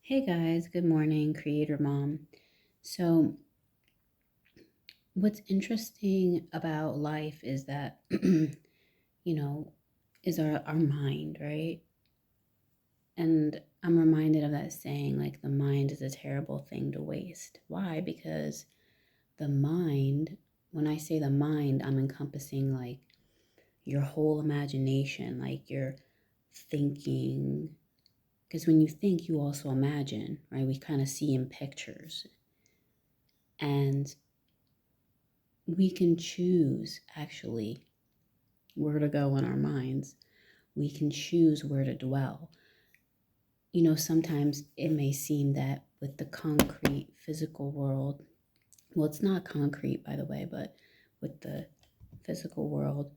Hey guys, good morning, Creator Mom. So, what's interesting about life is that, know, is our mind, right? And I'm reminded of that saying, like, the mind is a terrible thing to waste. Why? Because the mind, when I say the mind, I'm encompassing like your whole imagination, like your thinking. Because when you think, you also imagine, right? We kind of see in pictures. And we can choose actually where to go in our minds. We can choose where to dwell. Sometimes it may seem that with the concrete physical world, well, it's not concrete, by the way, but with the physical world,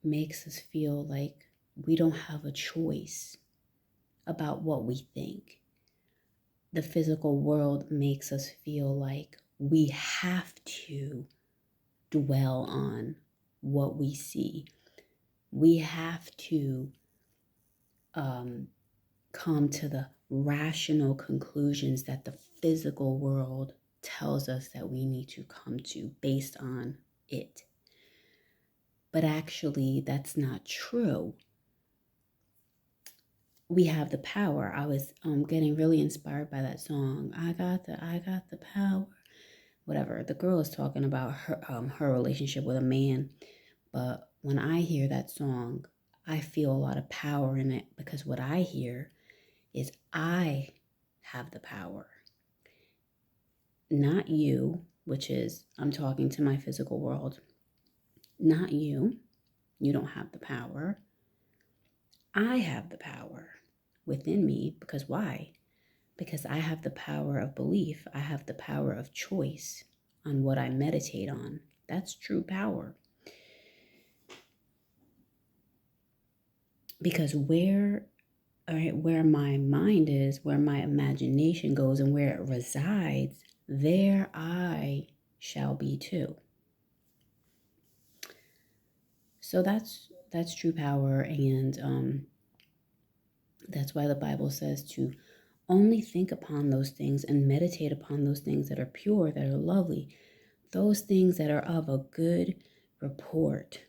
makes us feel like we don't have a choice about what we think. The physical world makes us feel like we have to dwell on what we see. We have to come to the rational conclusions that the physical world tells us that we need to come to based on it. But actually, that's not true. We have the power. I was getting really inspired by that song. I got the power. Whatever. The girl is talking about her relationship with a man. But when I hear that song, I feel a lot of power in it because what I hear is I have the power, not you, which is I'm talking to my physical world, not you. You don't have the power. I have the power within me because why? Because I have the power of belief. I have the power of choice on what I meditate on. That's true power. Because where my mind is, where my imagination goes, and where it resides, there I shall be too. So that's true power, and that's why the Bible says to only think upon those things and meditate upon those things that are pure, that are lovely, those things that are of a good report,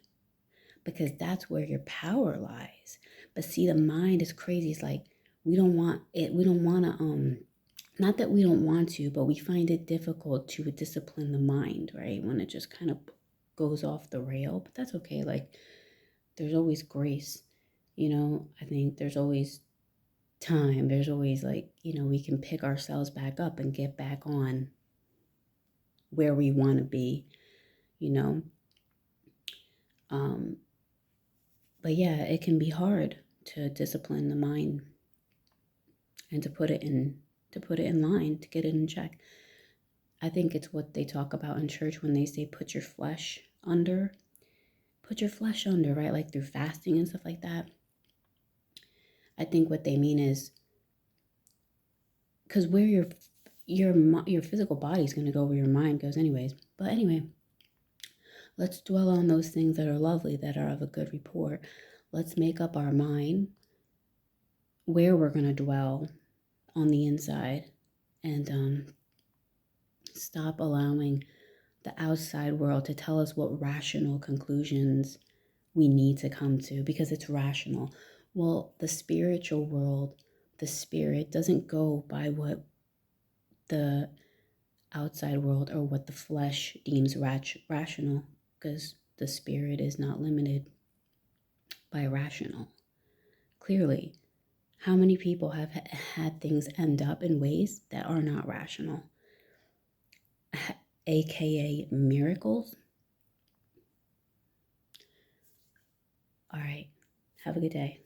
because that's where your power lies. But see, the mind is crazy. It's like we don't want it. We don't want to not that we don't want to, but we find it difficult to discipline the mind, right? When it just kind of goes off the rail. But that's okay. Like there's always grace. I think there's always time. There's always like, we can pick ourselves back up and get back on where we want to be, you know. Um, but yeah, it can be hard to discipline the mind and to put it in line, to get it in check. I think it's what they talk about in church when they say put your flesh under. Put your flesh under, right? Like through fasting and stuff like that. I think what they mean is because where your physical body is going to go where your mind goes anyways. But anyway, let's dwell on those things that are lovely, that are of a good report. Let's make up our mind where we're going to dwell on the inside, and stop allowing the outside world to tell us what rational conclusions we need to come to because it's rational. Well, the spiritual world, the spirit doesn't go by what the outside world or what the flesh deems rational, because the spirit is not limited by rational. Clearly, how many people have had things end up in ways that are not rational, aka miracles? All right, have a good day.